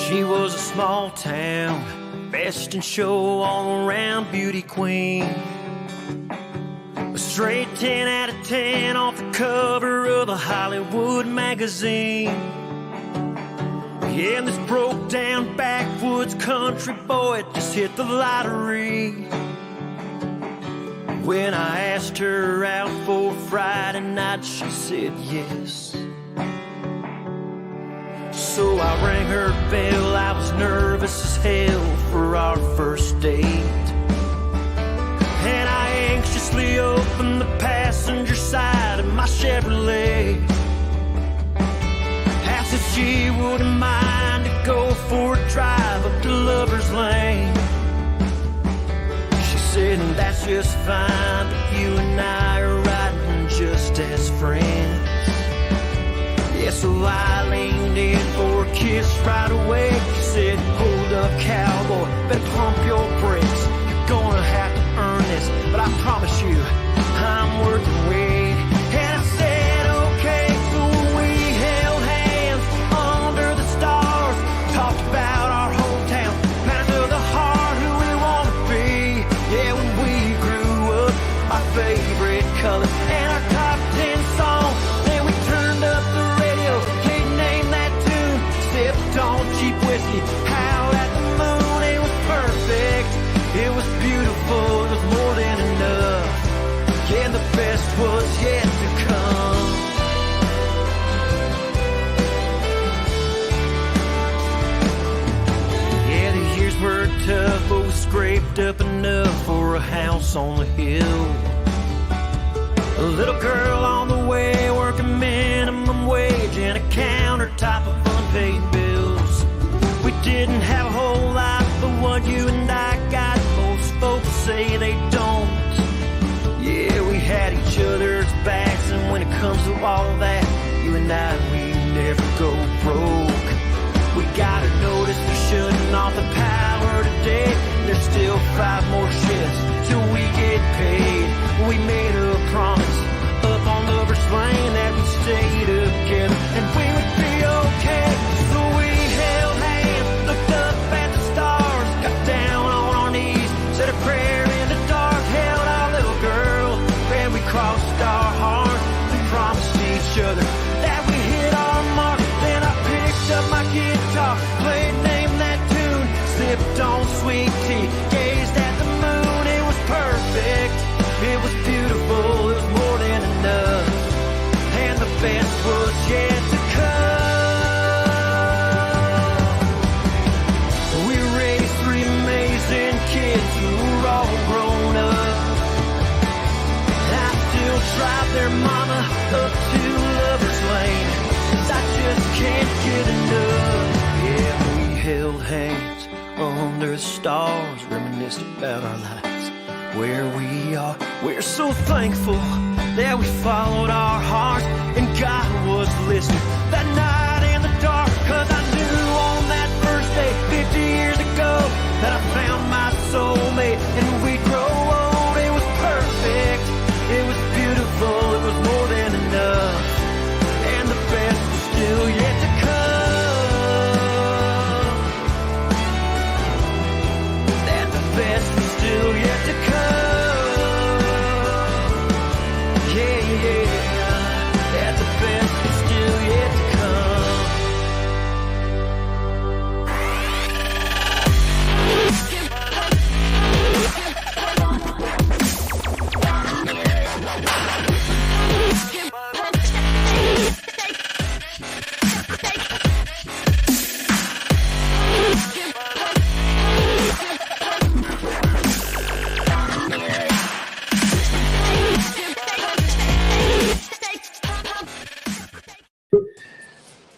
She was a small town, best in show all around beauty queen. A straight 10 out of 10 off the cover of the Hollywood magazine. Yeah, and this broke down backwoods country boy just hit the lottery. When I asked her out for Friday night, she said yes. So I rang her bell, I was nervous as hell for our first date. And I anxiously opened the passenger side of my Chevrolet. Asked if she wouldn't mind to go for a drive up to Lover's Lane. She said, that's just fine, but you and I are riding just as friends. Yeah, so I leaned in for a kiss right away. She said, hold up, cowboy, better pump your brakes. You're gonna have to earn this, but I promise you, I'm worth the wait. And I said, okay, so we held hands under the stars, talked about our hometown, kind of the heart who we want to be. Yeah, when we grew up, our favorite colors and our top 10 songs. Then we turned up the radio, can't name that tune, sipped on cheap whiskey, howled at the moon. It was perfect, it was beautiful, it was more than enough. Yeah, and the best was yet to come. Yeah, the years were tough, but we scraped up enough for a house on the hill. A little girl on the way, working minimum wage, and a countertop of unpaid bills. We didn't have a whole lot, but what you and I got, most folks say they don't. Yeah, we had each other's backs, and when it comes to all that, you and I, we never go broke. We gotta notice we're shutting off the power today. There's still 5 more shifts till we get paid. We made a promise up on Lover's Lane that we'd stay together and we would be okay. So we held hands, looked up at the stars, got down on our knees, said a prayer in the dark, held our little girl, and we crossed our hearts. We promised each other that we hit our mark. Then I picked up my guitar, played Name That Tune, sipped on sweet tea, gazed at the moon. It was perfect, it was beautiful, it was more than enough, and the best was yet to come. We raised 3 amazing kids who were all grown up. I still drive their mama up to Lover's Lane, 'cause I just can't get enough. Yeah, we held hands under the stars, reminisced about our lives, where we are. We're so thankful that we followed our hearts and God was listening that night in the dark. 'Cause I knew on that first day 50 years ago that I found my soulmate and we'd grow old. It was perfect, it was beautiful, it was more than enough, and the best was still yet to come. That the best was still yet to come. That the best is still yet to come.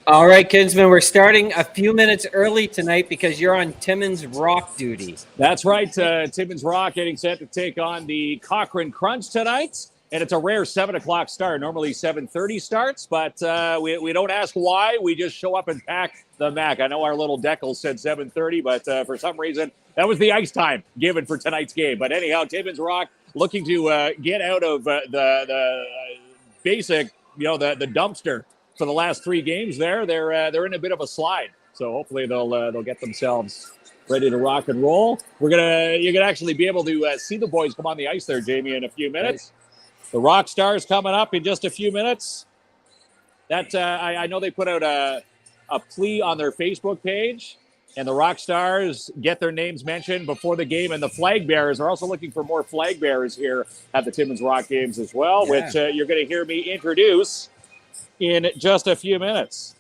All right, Kinsman, we're starting a few minutes early tonight because you're on Timmins Rock duty. That's right. Timmins Rock getting set to take on the Cochrane Crunch tonight. And it's a rare 7 o'clock start. Normally 7:30 starts, but we don't ask why. We just show up and pack the Mac. I know our little decal said 7:30, but for some reason, that was the ice time given for tonight's game. But anyhow, Timmins Rock looking to get out of the basic, the dumpster for the last 3 games there. They're in a bit of a slide. So hopefully they'll get themselves ready to rock and roll. You're gonna actually be able to see the boys come on the ice there, Jamie, in a few minutes. The Rock Stars coming up in just a few minutes. That I know they put out a plea on their Facebook page, and the Rock Stars get their names mentioned before the game, and the flag bearers are also looking for more flag bearers here at the Timmins Rock games as well, which you're going to hear me introduce in just a few minutes.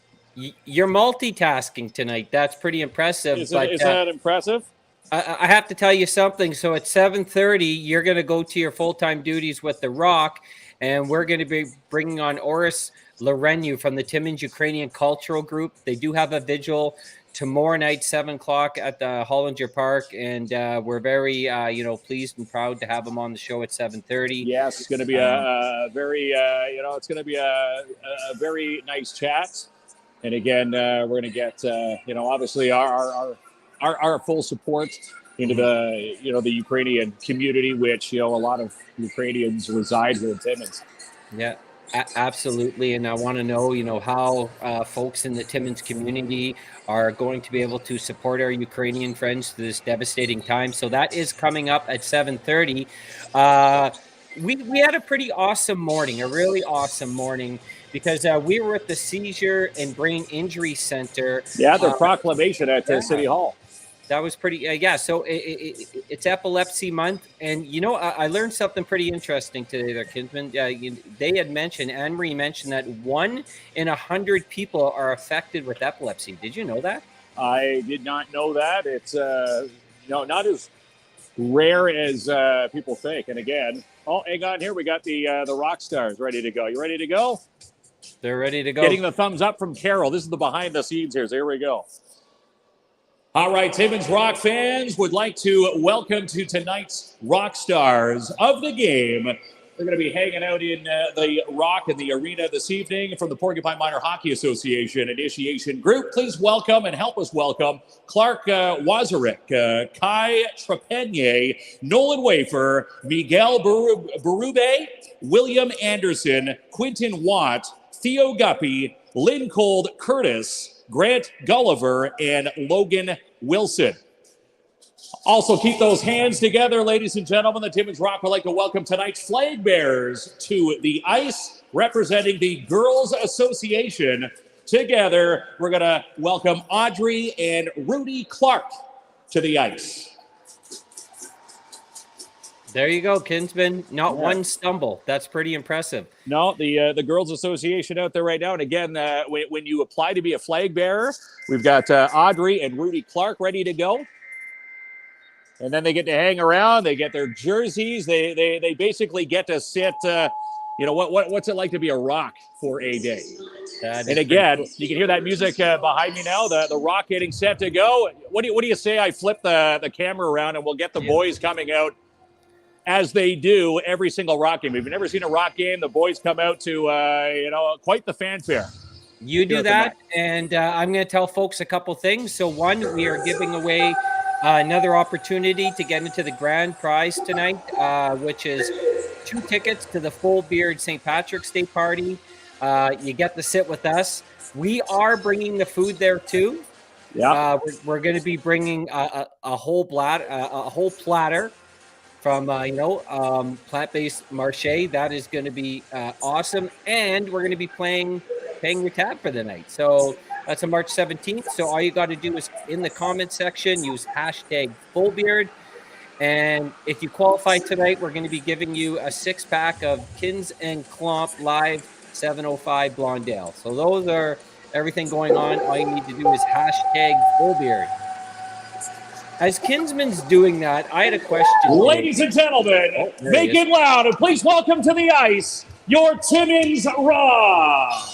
You're multitasking tonight. That's pretty impressive. Is that impressive? I have to tell you something. So at 7:30, you're going to go to your full-time duties with the Rock, and we're going to be bringing on Orest Lawryniw from the Timmins Ukrainian Cultural Group. They do have a vigil tomorrow night, 7 o'clock at the Hollinger Park, and we're very, pleased and proud to have them on the show at 7:30. Yes, it's going to be a very, it's going to be a very nice chat. And again, we're going to get, obviously our full support into the, the Ukrainian community, which, a lot of Ukrainians reside here in Timmins. Yeah, absolutely. And I want to know, how folks in the Timmins community are going to be able to support our Ukrainian friends through this devastating time. So that is coming up at 7:30. We had a pretty awesome morning, a really awesome morning, because we were at the Seizure and Brain Injury Center. Yeah, their proclamation at City Hall. That was pretty, so it's Epilepsy Month. And, I learned something pretty interesting today there, Kinsman. They had mentioned, Anne-Marie mentioned that 1 in 100 people are affected with epilepsy. Did you know that? I did not know that. It's, not as rare as people think. And again, hang on here. We got the Rock Stars ready to go. You ready to go? They're ready to go. Getting the thumbs up from Carol. This is the behind the scenes here. So here we go. All right, Timmins Rock fans would like to welcome to tonight's Rock Stars of the game. They're going to be hanging out in the Rock in the arena this evening from the Porcupine Minor Hockey Association Initiation Group. Please welcome and help us welcome Clark Wazarek, Kai Trepanier, Nolan Wafer, Miguel Berube, William Anderson, Quinton Watt, Theo Guppy, Lynn Cold Curtis, Grant Gulliver, and Logan Wilson. Also, keep those hands together, ladies and gentlemen. The Timmins Rock would like to welcome tonight's flag bearers to the ice, representing the Girls Association. Together, we're going to welcome Audrey and Rudy Clark to the ice. There you go, Kinsman. Not one stumble. That's pretty impressive. No, the Girls Association out there right now. And again, when you apply to be a flag bearer, we've got Audrey and Rudy Clark ready to go. And then they get to hang around. They get their jerseys. They basically get to sit. What's it like to be a Rock for a day? And again, you can hear that music behind me now. The Rock getting set to go. What do you say? I flip the camera around and we'll get the boys coming out. As they do every single Rock game. If you've never seen a Rock game, the boys come out to, quite the fanfare. You do that, and I'm going to tell folks a couple things. So, one, we are giving away another opportunity to get into the grand prize tonight, which is 2 tickets to the Full Beard St. Patrick's Day party. You get to sit with us. We are bringing the food there, too. Yeah, we're going to be bringing a whole platter from plant-based marché. That is going to be awesome, and we're going to be paying your tab for the night. So that's on March 17th. So all you got to do is in the comment section use #FullBeard, and if you qualify tonight, we're going to be giving you a 6-pack of KINZ and Klomp Live 705 Blondale. So those are everything going on. All you need to do is #FullBeard. As Kinsman's doing that, I had a question. Ladies and gentlemen, make it loud and please welcome to the ice your Timmins Rock.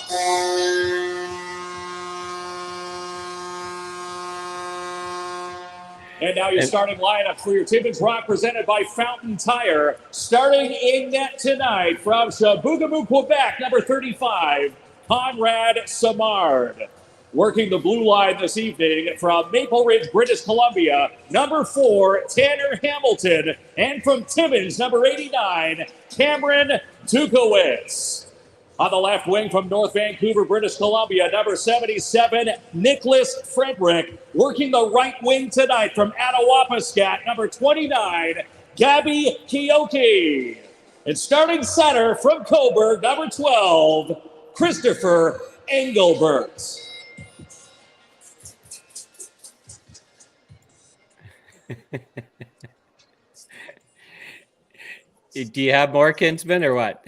And now your starting lineup for your Timmins Rock presented by Fountain Tire. Starting in net tonight from Chibougamau, Quebec, number 35, Conrad Samard. Working the blue line this evening from Maple Ridge, British Columbia, number 4, Tanner Hamilton. And from Timmins, number 89, Cameron Dukowitz. On the left wing from North Vancouver, British Columbia, number 77, Nicholas Frederick. Working the right wing tonight from Attawapiskat, number 29, Gabby Kioki. And starting center from Coburg, number 12, Christopher Engelbert. Do you have more, Kinsman, or what?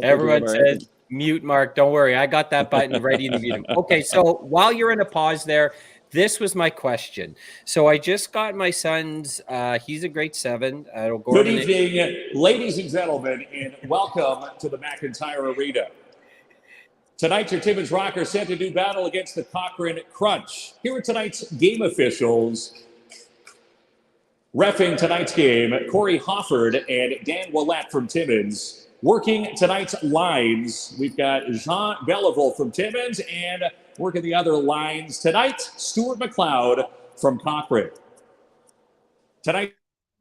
Everyone said mute Mark. Don't worry. I got that button ready to mute him. Okay, so while you're in a pause there, this was my question. So I just got my son's, he's a grade 7. Good evening, ladies and gentlemen, and welcome to the McIntyre Arena. Tonight, your Timmins Rock are set to do battle against the Cochrane Crunch. Here are tonight's game officials. Reffing tonight's game, Corey Hofford and Dan Willette from Timmins. Working tonight's lines, we've got Jean Belleville from Timmins, and working the other lines tonight, Stuart McLeod from Cochrane. Tonight.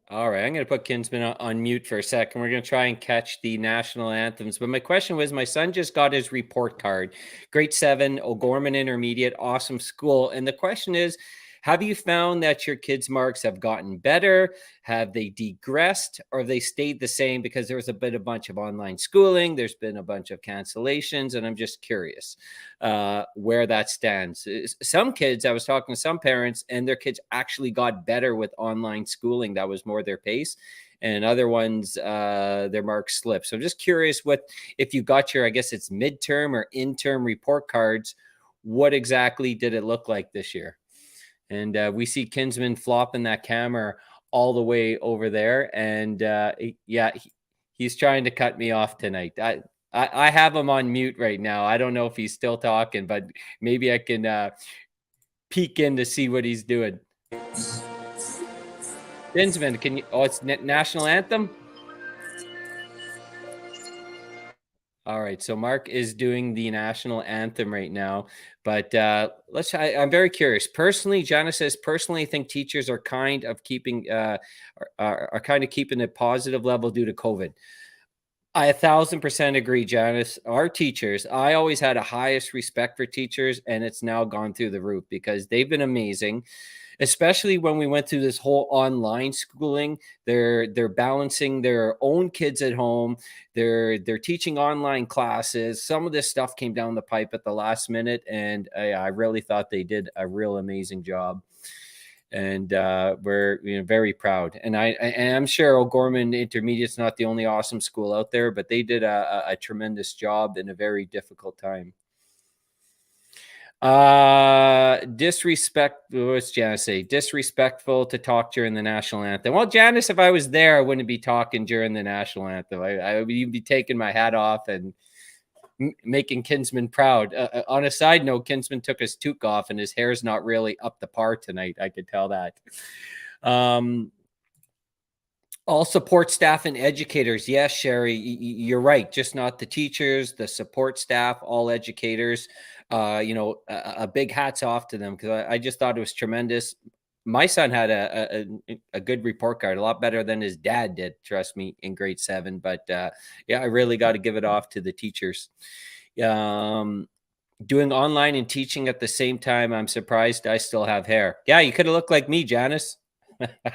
All right, I'm going to put Kinsman on mute for a second. We're going to try and catch the national anthems. But my question was, my son just got his report card. Grade 7, O'Gorman Intermediate, awesome school. And the question is, have you found that your kids' marks have gotten better? Have they degressed, or have they stayed the same? Because there was a bunch of online schooling. There's been a bunch of cancellations, and I'm just curious where that stands. Some kids, I was talking to some parents, and their kids actually got better with online schooling. That was more their pace. And other ones, their marks slipped. So I'm just curious if you got your, I guess it's midterm or interim report cards, what exactly did it look like this year? And we see Kinsman flopping that camera all the way over there. And he's trying to cut me off tonight. I have him on mute right now. I don't know if he's still talking, but maybe I can peek in to see what he's doing. Kinsman, can you? Oh, it's national anthem. All right, so Mark is doing the national anthem right now, but I'm very curious. Personally, Janice says, personally, I think teachers are kind of keeping a positive level due to COVID. I 1,000% agree, Janice. Our teachers, I always had a highest respect for teachers, and it's now gone through the roof because they've been amazing. Especially when we went through this whole online schooling, they're balancing their own kids at home. They're teaching online classes. Some of this stuff came down the pipe at the last minute, and I really thought they did a real amazing job. And we're very proud. And I'm sure O'Gorman Intermediate's not the only awesome school out there, but they did a tremendous job in a very difficult time. What's Janice say? Disrespectful to talk during the national anthem. Well, Janice, if I was there, I wouldn't be talking during the national anthem. I would be taking my hat off and making Kinsman proud. On a side note, Kinsman took his toque off and his hair's not really up to par tonight. I could tell that. All support staff and educators. Yes, Sherry, you're right. Just not the teachers, the support staff, all educators. A big hats off to them, because I just thought it was tremendous. My son had a good report card, a lot better than his dad did, trust me, in grade 7. But I really got to give it off to the teachers. Doing online and teaching at the same time, I'm surprised I still have hair. Yeah, you could have looked like me, Janice.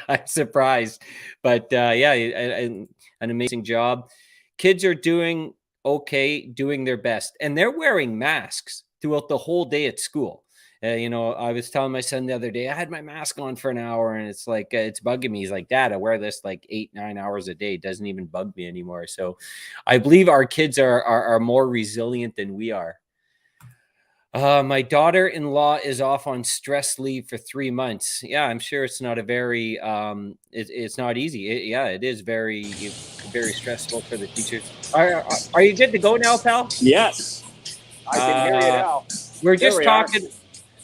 I'm surprised. But an amazing job. Kids are doing okay, doing their best. And they're wearing masks throughout the whole day at school. I was telling my son the other day, I had my mask on for an hour, and it's like, it's bugging me. He's like, Dad, I wear this like 8-9 hours a day. It doesn't even bug me anymore. So I believe our kids are more resilient than we are. My daughter-in-law is off on stress leave for 3 months. Yeah, I'm sure it's not a very, it's not easy. It is very, very stressful for the teachers. Are you good to go now, pal? Yes. I can hear you now. We're just talking.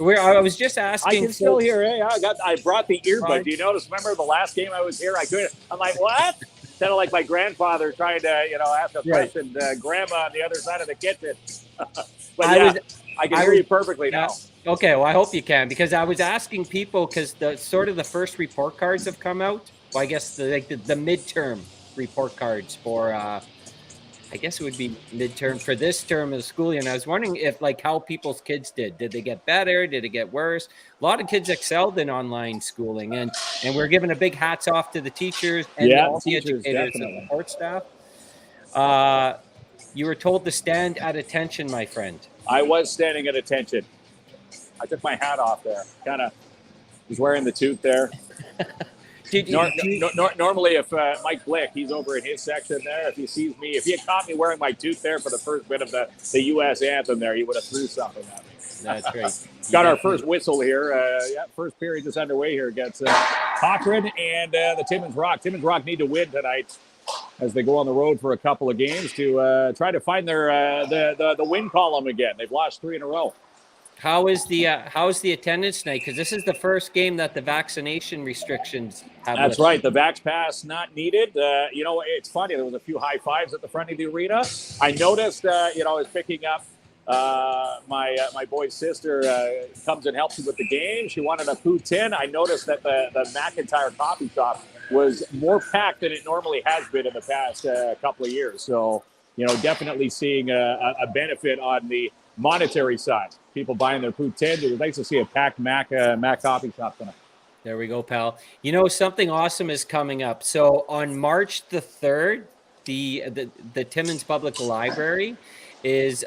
I was just asking. I can still hear you. I brought the earbud. Do you notice? Remember the last game I was here? I couldn't. I'm like, what? Kind of like my grandfather trying to, ask a question. Grandma on the other side of the kitchen. But I can hear you perfectly now. Okay, well, I hope you can, because I was asking people, because the first report cards have come out. Well, I guess the midterm report cards for I guess it would be midterm for this term of school year. And I was wondering if, like, how people's kids did. Did they get better? Did it get worse? A lot of kids excelled in online schooling, and we're giving a big hats off to the teachers and all the educators and support staff. You were told to stand at attention, my friend. I was standing at attention. I took my hat off there. Kind of was wearing the toque there. Normally, if Mike Blick, he's over in his section there, if he sees me, if he had caught me wearing my toque there for the first bit of the U.S. anthem there, he would have threw something at me. That's right. Got our first whistle here. First period is underway here against Cochrane and the Timmins Rock. Timmins Rock need to win tonight as they go on the road for a couple of games to try to find their the win column again. They've lost 3 in a row. How's the attendance tonight? Because this is the first game that the vaccination restrictions have. That's right. The Vax Pass not needed. It's funny. There was a few high fives at the front of the arena. I noticed, I was picking up my boy's sister comes and helps me with the game. She wanted a food tin. I noticed that the McIntyre coffee shop was more packed than it normally has been in the past couple of years. So, definitely seeing a benefit on the monetary side. People buying their food tins. It was nice to see a packed Mac coffee shop tonight. There we go, pal. Something awesome is coming up. So on March the 3rd, the Timmins Public Library is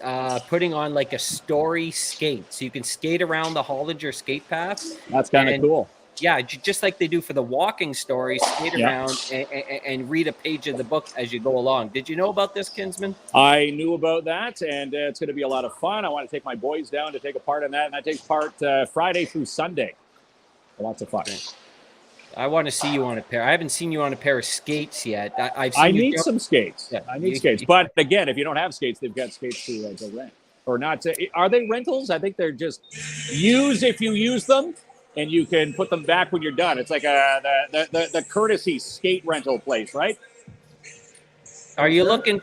putting on like a story skate. So you can skate around the Hollinger skate path. That's kind of cool. Yeah, just like they do for the walking story, skate around and read a page of the book as you go along. Did you know about this, Kinsman? I knew about that, and it's going to be a lot of fun. I want to take my boys down to take a part in that, and I take part Friday through Sunday. Lots of fun. I want to see you on a pair. I haven't seen you on a pair of skates yet. I need some skates. Yeah, I need skates. But again, if you don't have skates, they've got skates to rent. Or not. Are they rentals? I think they're just use if you use them. And you can put them back when you're done. It's like the courtesy skate rental place, right? Are you looking?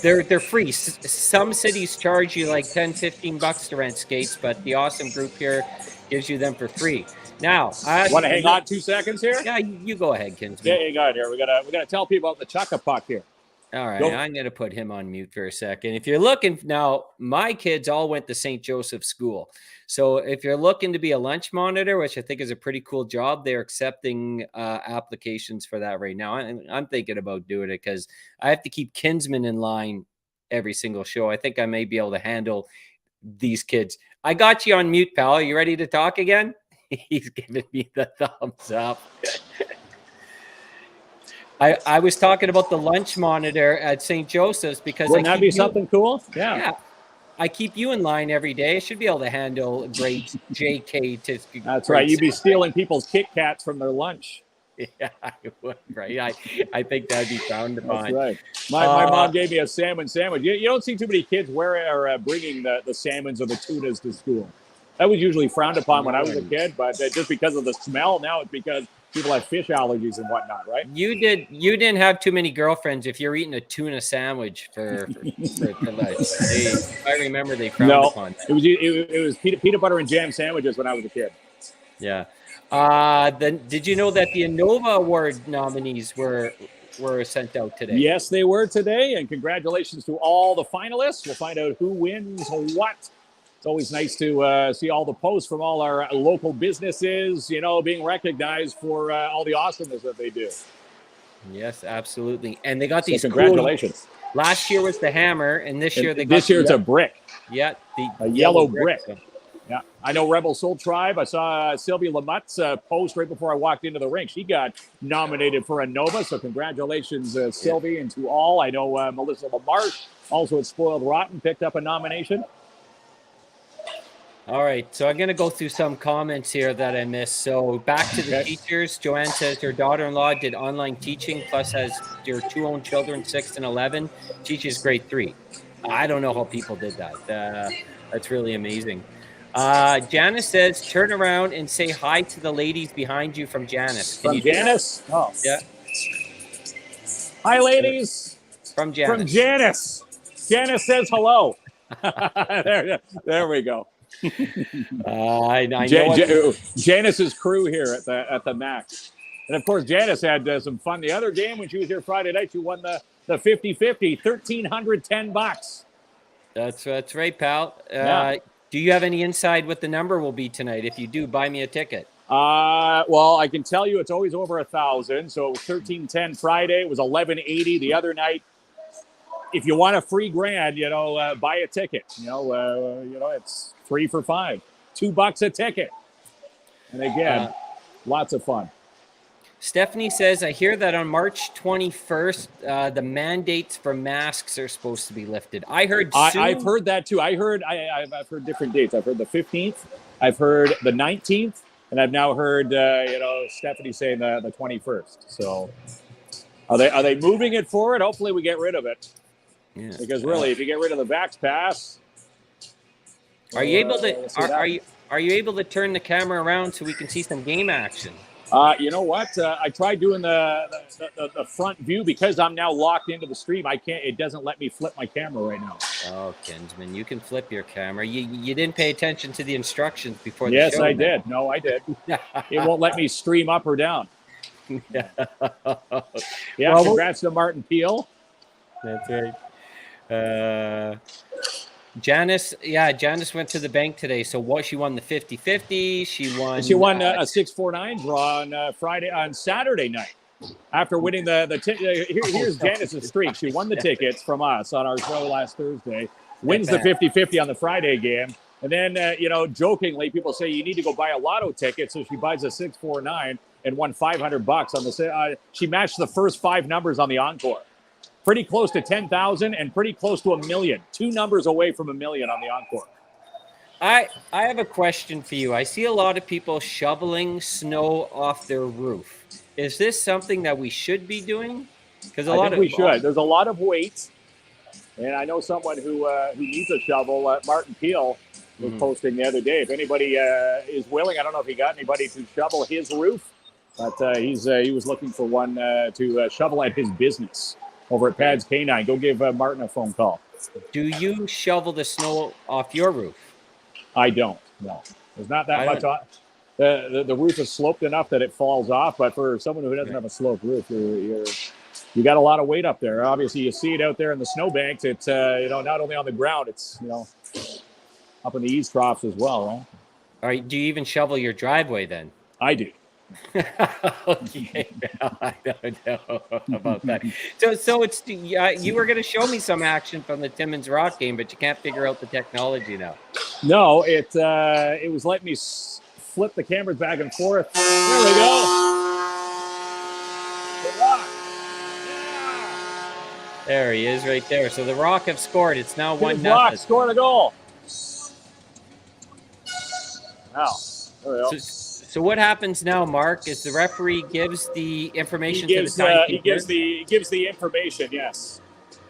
They're free. Some cities charge you like $10-15 to rent skates, but the awesome group here gives you them for free. Now, I want to hang on 2 seconds here. Yeah, you go ahead, Kinsman. Yeah, hang on here. We gotta tell people about the Chukka Puck here. All right, I'm going to put him on mute for a second. If you're looking now, my kids all went to St. Joseph School. So if you're looking to be a lunch monitor, which I think is a pretty cool job, they're accepting applications for that right now. I'm thinking about doing it because I have to keep Kinsman in line every single show. I think I may be able to handle these kids. I got you on mute, pal. Are you ready to talk again? He's giving me the thumbs up. I was talking about the lunch monitor at St. Joseph's because wouldn't that be something cool? Yeah. I keep you in line every day. I should be able to handle grades JK to. That's right. You'd be stealing people's Kit Kats from their lunch. Yeah, I would. Right. I think that'd be frowned upon. That's right. My mom gave me a salmon sandwich. You don't see too many kids bringing the salmons or the tunas to school. That was usually frowned upon when I was a kid, but just because of the smell, now it's because people have fish allergies and whatnot, right? You didn't have too many girlfriends if you're eating a tuna sandwich for lunch. I remember they frowned upon that. It was peanut butter and jam sandwiches when I was a kid. Yeah. Did you know that the Innova Award nominees were sent out today? Yes, they were today, and congratulations to all the finalists. We'll find out who wins what. It's always nice to see all the posts from all our local businesses, being recognized for all the awesomeness that they do. Yes, absolutely. And they got these congratulations. Cool, last year was the hammer, and this year it's a brick. Yeah, a yellow brick. Yeah, I know Rebel Soul Tribe. I saw Sylvie Lamott's post right before I walked into the rink. She got nominated for a Nova, so congratulations, Sylvie, and to all. I know Melissa Lamarche, also at Spoiled Rotten, picked up a nomination. All right, so I'm going to go through some comments here that I missed. So back to the teachers. Joanne says her daughter-in-law did online teaching, plus has your 2 own children, 6 and 11, teaches grade 3. I don't know how people did that. That's really amazing. Janice says, turn around and say hi to the ladies behind you from Janice. From Janice? Oh. Yeah. Hi, ladies. From Janice. From Janice. Janice says hello. There we go. I know Janice's crew here at the MAC, and of course Janice had some fun the other game when she was here Friday night. She won the 50-50, $1,310. That's right, pal. Yeah. Do you have any insight what the number will be tonight? If you do, buy me a ticket. Well, I can tell you it's always over 1,000. So it was 1310 Friday. It was 1180 the other night. If you want a free grand, buy a ticket. It's 3 for $5, $2 a ticket. And again, lots of fun. Stephanie says, I hear that on March 21st, the mandates for masks are supposed to be lifted. I heard soon. I've heard that too. I've heard different dates. I've heard the 15th. I've heard the 19th. And I've now heard, Stephanie saying the 21st. So are they moving it forward? Hopefully we get rid of it. Yeah. Because really, if you get rid of the Vax Pass. Are you able to are you able to turn the camera around so we can see some game action? You know what? I tried doing the front view because I'm now locked into the stream. I can't. It doesn't let me flip my camera right now. Oh, Kinsman, you can flip your camera. You didn't pay attention to the instructions before the yes, show. I did. No, I did. It won't let me stream up or down. Yeah. Well, congrats to Martin Peel. That's right. Janice went to the bank today. So what? She won the 50-50. She won a 649 draw on Saturday night after winning here's Janice's streak. She won the tickets from us on our show last Thursday, wins the 50-50 on the Friday game. And then, jokingly, people say you need to go buy a lotto ticket. So she buys a 649 and won $500 on the, she matched the first 5 numbers on the encore. Pretty close to 10,000 and pretty close to $1 million. 2 numbers away from $1 million on the encore. I have a question for you. I see a lot of people shoveling snow off their roof. Is this something that we should be doing? Because we should. There's a lot of weight, and I know someone who needs a shovel. Martin Peel was posting the other day. If anybody is willing, I don't know if he got anybody to shovel his roof, but he was looking for one to shovel at his business over at Pads K9. Go give Martin a phone call. Do you shovel the snow off your roof? I don't. No, there's not that much on. The roof is sloped enough that it falls off, but for someone who doesn't have a sloped roof, you got a lot of weight up there. Obviously, you see it out there in the snowbanks. It's not only on the ground, it's up in the eaves troughs as well, right? All right. Do you even shovel your driveway then? I do. Okay, I don't know about that. So it's you were going to show me some action from the Timmins Rock game, but you can't figure out the technology now. No, it was letting me flip the cameras back and forth. There we go. The Rock. Yeah. There he is, right there. So the Rock have scored. It's now 1-0. Rock scored a goal. Wow. There we go. So what happens now, Mark, is the referee gives the information to the timekeeper. He gives the information, yes.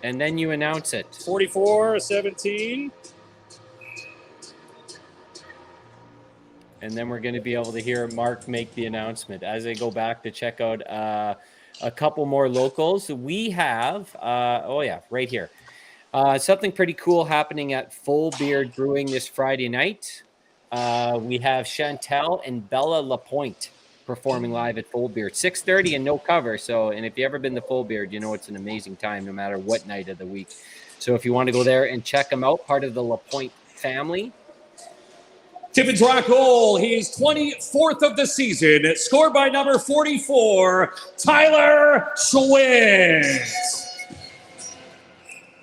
And then you announce it. 44-17. And then we're going to be able to hear Mark make the announcement. As I go back to check out a couple more locals, we have, right here. Something pretty cool happening at Full Beard Brewing this Friday night. We have Chantel and Bella Lapointe performing live at Full Beard, 6:30 and no cover. And if you've ever been to Full Beard, you know it's an amazing time no matter what night of the week. So if you want to go there and check them out, part of the Lapointe family. Timmins Rock goal. He's 24th of the season. Scored by number 44, Tyler Schwint.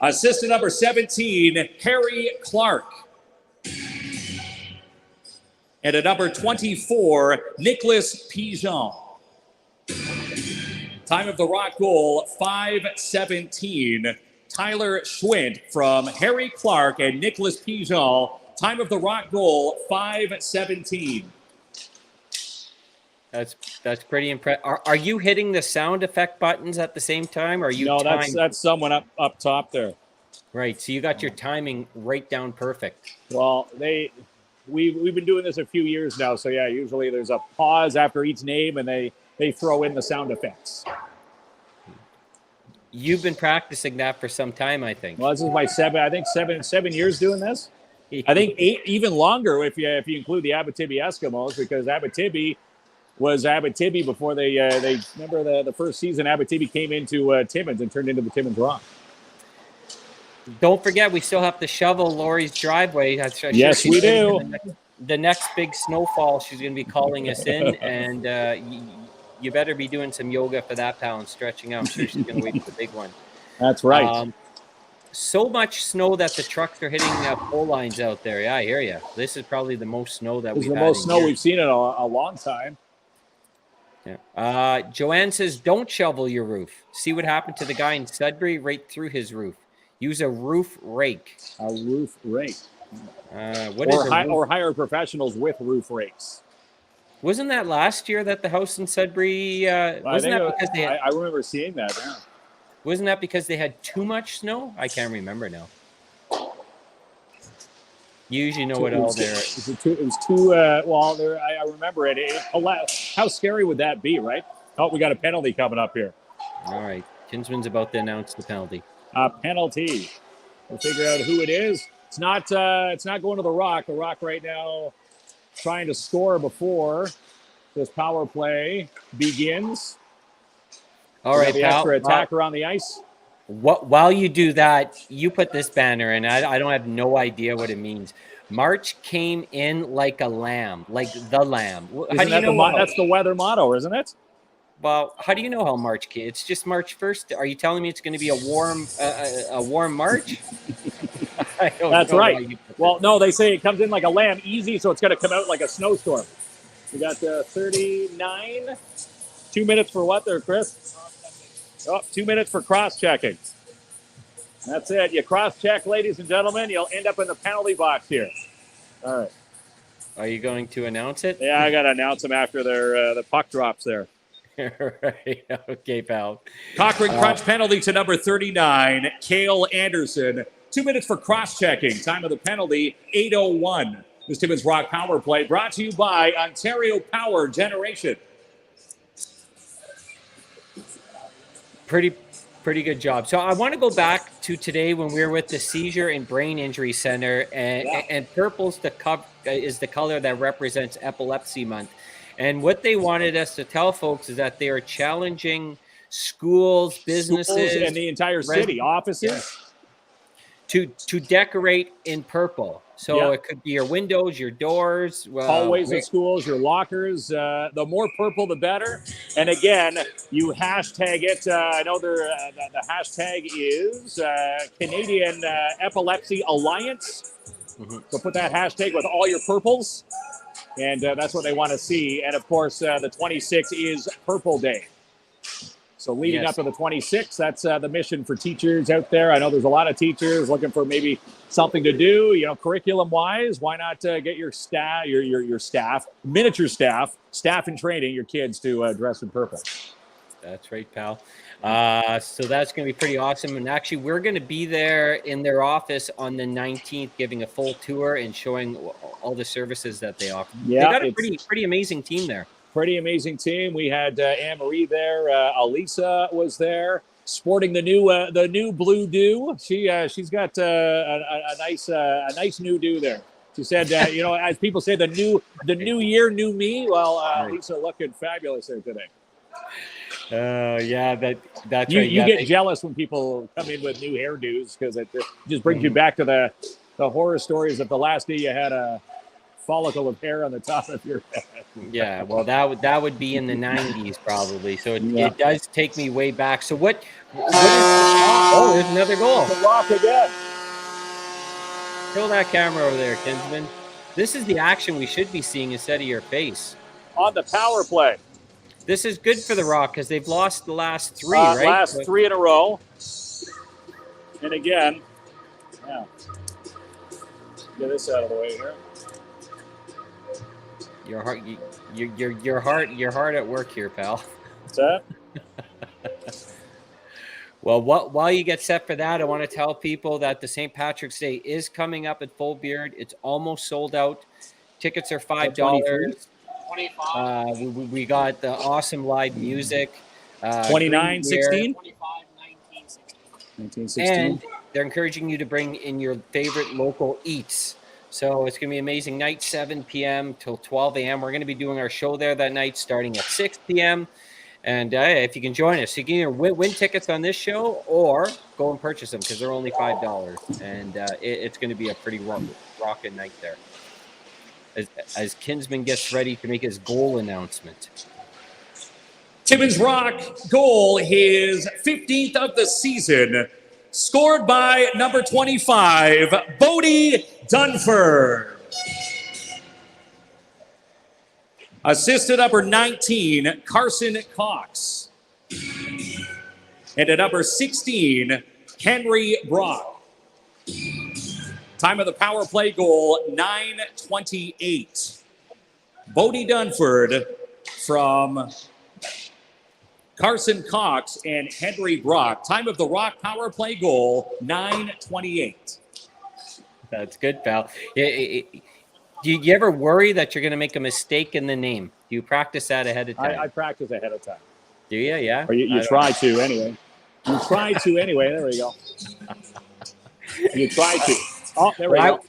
Assistant number 17, Harry Clark. And at number 24, Nicholas Pigeon. Time of the Rock goal, 5:17. Tyler Schwint from Harry Clark and Nicholas Pigeon. Time of the Rock goal, 5:17. That's pretty impressive. Are you hitting the sound effect buttons at the same time? Or are you? No, that's someone up top there. Right. So you got your timing right down perfect. Well, we've been doing this a few years now, so yeah, usually there's a pause after each name, and they throw in the sound effects. You've been practicing that for some time, I think. Well, this is my seven years doing this. I think 8, even longer if you include the Abitibi Eskimos, because Abitibi was Abitibi before they remember the first season Abitibi came into Timmins and turned into the Timmins Rock. Don't forget, we still have to shovel Lori's driveway. Yes, we do. The next big snowfall, she's going to be calling us in, and you better be doing some yoga for that, pal, and stretching out. I'm sure she's going to wait for the big one. That's right. So much snow that the trucks are hitting pole lines out there. Yeah, I hear you. This is probably the most snow that we've had. This is the most snow we've seen in a long time. Yeah. Joanne says, don't shovel your roof. See what happened to the guy in Sudbury right through his roof. Use a roof rake. A roof rake. Or hire professionals with roof rakes. Wasn't that last year that the house in Sudbury? Wasn't that because they? I remember seeing that. Yeah. Wasn't that because they had too much snow? I can't remember now. You usually know what all there. It was too. Well, there. I remember it. How scary would that be, right? Oh, we got a penalty coming up here. All right, Kinsman's about to announce the penalty. A penalty. We'll figure out who it is. It's not going to the Rock. The Rock right now trying to score before this power play begins. All right, the extra attacker on the ice. While you do that, you put this banner in. I don't have no idea what it means. March came in like a lamb, like the lamb. How do you know? That's the weather motto, isn't it? Well, how do you know how March came? It's just March 1st. Are you telling me it's going to be a warm March? That's right. Well, no, they say it comes in like a lamb, easy, so it's going to come out like a snowstorm. We got 39. 2 minutes for what there, Chris? 2 minutes for cross-checking. That's it. You cross-check, ladies and gentlemen, you'll end up in the penalty box here. All right. Are you going to announce it? Yeah, I got to announce them after the puck drops there. Right. Okay, pal. Cochrane crunch penalty to number 39, Cale Anderson. 2 minutes for cross-checking. Time of the penalty, 8:01. This Timmins Rock power play brought to you by Ontario Power Generation. Pretty good job. So I want to go back to today when we were with the Seizure and Brain Injury Center, and purple's is the color that represents Epilepsy Month. And what they wanted us to tell folks is that they are challenging schools, businesses, and the entire city, offices, to decorate in purple. So it could be your windows, your doors, hallways of schools, your lockers. The more purple, the better. And again, you hashtag it. I know the hashtag is Canadian Epilepsy Alliance. Mm-hmm. So put that hashtag with all your purples. And that's what they want to see. And, of course, the 26th is Purple Day. So leading up to the 26th, that's the mission for teachers out there. I know there's a lot of teachers looking for maybe something to do, curriculum-wise. Why not get your staff, your staff, miniature staff in training, your kids to dress in purple? That's right, pal. So that's going to be pretty awesome. And actually, we're going to be there in their office on the 19th, giving a full tour and showing all the services that they offer. Yeah, they got a pretty amazing team there. Pretty amazing team. We had Anne-Marie there. Elisa was there, sporting the new blue do. She's got a nice new do there. She said, as people say, the new year, new me. Well, Lisa looking fabulous there today. Yeah, that's you, right. You get jealous when people come in with new hairdos because it just brings you back to the horror stories of the last day you had a follicle of hair on the top of your head. Yeah, well, that would be in the 90s probably. So it does take me way back. So what is there's another goal. The Rock again. Kill that camera over there, Kinsman. This is the action we should be seeing instead of your face. On the power play. This is good for the Rock because they've lost the last three, right? Last three in a row. And again, get this out of the way here. You're hard at work here, pal. What's that? Well, while you get set for that, I want to tell people that the St. Patrick's Day is coming up at Full Beard. It's almost sold out. Tickets are $5. We got the awesome live music. 29-16? 19-16. And they're encouraging you to bring in your favorite local eats. So it's going to be an amazing night, 7 p.m. till 12 a.m. We're going to be doing our show there that night starting at 6 p.m. And if you can join us, you can either win tickets on this show or go and purchase them because they're only $5. And it's going to be a pretty rocking night there. As Kinsman gets ready to make his goal announcement. Timmins Rock goal, his 15th of the season, scored by number 25, Bodie Dunford. Assisted number 19, Carson Cox. And at number 16, Henry Brock. Time of the power play goal, 9:28. Bodie Dunford from Carson Cox and Henry Brock. Time of the Rock power play goal, 9:28. That's good, pal. Do you ever worry that you're going to make a mistake in the name? Do you practice that ahead of time? I practice ahead of time. Do you? Yeah. Or you try to anyway. You try to anyway. There we go. You try to. Oh, there we go.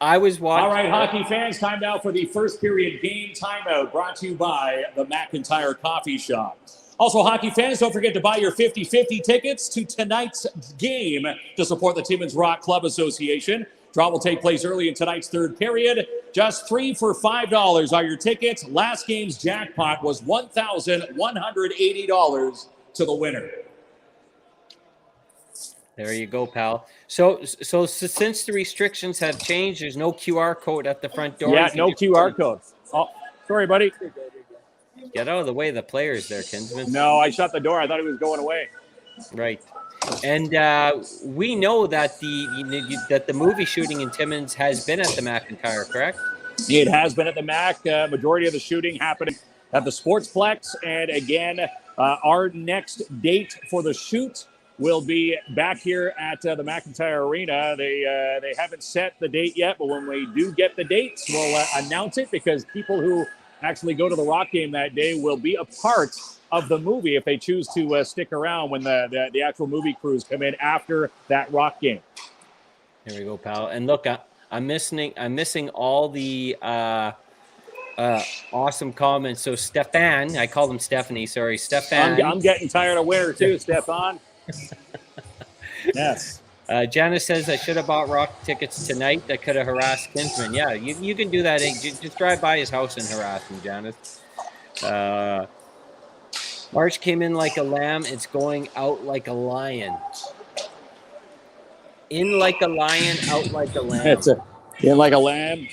I was watching. All right, hockey fans, time now for the first period game timeout brought to you by the McIntyre Coffee Shop. Also, hockey fans, don't forget to buy your 50-50 tickets to tonight's game to support the Timmins Rock Club Association. Draw will take place early in tonight's third period. Just 3 for $5 are your tickets. Last game's jackpot was $1,180 to the winner. There you go, pal. So since the restrictions have changed, there's no QR code at the front door. Yeah, no QR code. Oh, sorry, buddy. Get out of the way of the players there, Kinsman. No, I shut the door. I thought he was going away. Right. And we know that the movie shooting in Timmins has been at the McIntyre, correct? It has been at the Mac. Majority of the shooting happening at the Sportsplex. And again, our next date for the shoot will be back here at the McIntyre Arena. They haven't set the date yet, but when we do get the dates, we'll announce it because people who actually go to the Rock game that day will be a part of the movie if they choose to stick around when the actual movie crews come in after that Rock game. There we go, pal. And look, I'm missing all the awesome comments. So Stefan, I called him Stephanie. Sorry, Stefan. I'm getting tired of wear too, Stefan. Yes. Janice says I should have bought Rock tickets tonight. I could have harassed Kinsman. Yeah, you can do that. Just drive by his house and harass him, Janice. March came in like a lamb. It's going out like a lion. In like a lion, out like a lamb. In like a lamb.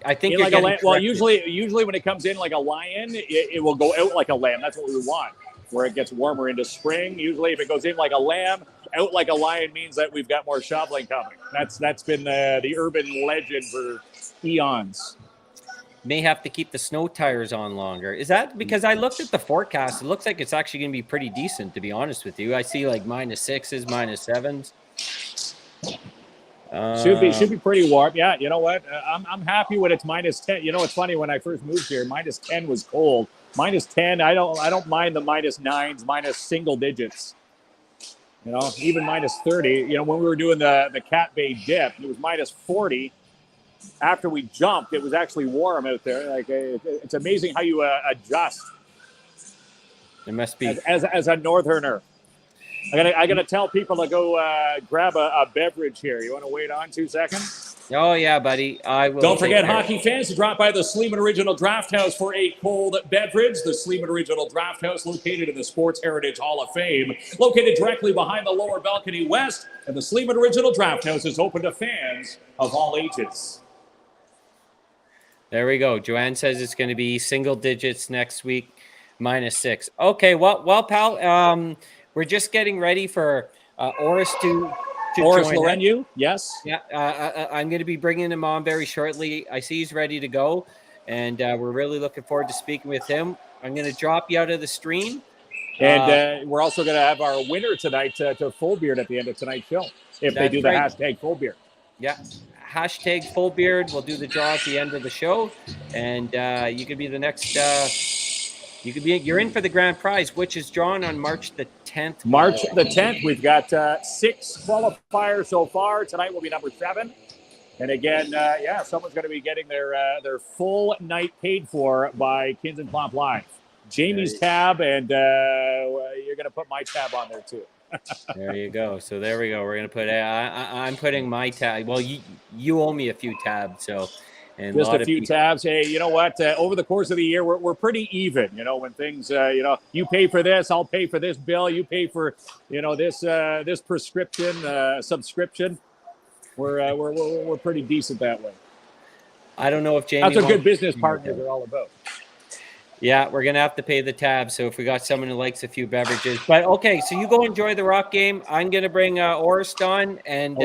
I think in you're like a lamb. Well, corrected. usually when it comes in like a lion, it will go out like a lamb. That's what we want. Where it gets warmer into spring. Usually, if it goes in like a lamb, out like a lion means that we've got more shoveling coming. That's been the urban legend for eons. May have to keep the snow tires on longer. Is that because I looked at the forecast? It looks like it's actually going to be pretty decent, to be honest with you. I see like -6s, -7s. Should be pretty warm. Yeah, you know what? I'm happy when it's -10. You know, it's funny when I first moved here, -10 was cold. -10, I don't mind the -9s, minus single digits. You know, even -30. You know, when we were doing the Cat Bay dip, it was -40. After we jumped, it was actually warm out there. Like it's amazing how you adjust. It must be as a northerner. I gotta tell people to go grab a beverage here. You want to wait on 2 seconds? Oh yeah, buddy. I will. Don't forget, hockey fans, to drop by the Sleeman Original Draft House for a cold beverage. The Sleeman Original Draft House, located in the Sports Heritage Hall of Fame, located directly behind the lower balcony west. And the Sleeman Original Draft House is open to fans of all ages. There we go. Joanne says it's going to be single digits next week, -6. Okay, well, pal. We're just getting ready for Orest to Orest Lawryniw, yes. Yeah, I'm going to be bringing him on very shortly. I see he's ready to go, and we're really looking forward to speaking with him. I'm going to drop you out of the stream. And we're also going to have our winner tonight to Full Beard at the end of tonight's show, if they do the hashtag Full Beard. Yeah, hashtag Full Beard. We'll do the draw at the end of the show, and you could be the next. You're in for the grand prize, which is drawn on March the 10th. March the 10th. We've got 6 qualifiers so far. Tonight will be number 7. And again, someone's going to be getting their full night paid for by KINZ and Plomp Live. Jamie's tab, and you're going to put my tab on there too. There you go. So there we go. We're gonna put. I'm putting my tab. Well, you owe me a few tabs, so and just a lot a few tabs. Hey, you know what? Over the course of the year, we're pretty even. You know, when things, you pay for this, I'll pay for this bill. You pay for, this prescription subscription. We're pretty decent that way. I don't know if Jamie. That's what good business partners are all about. Yeah, we're gonna have to pay the tab. So if we got someone who likes a few beverages, but okay. So you go enjoy the Rock game. I'm gonna bring Orest on, and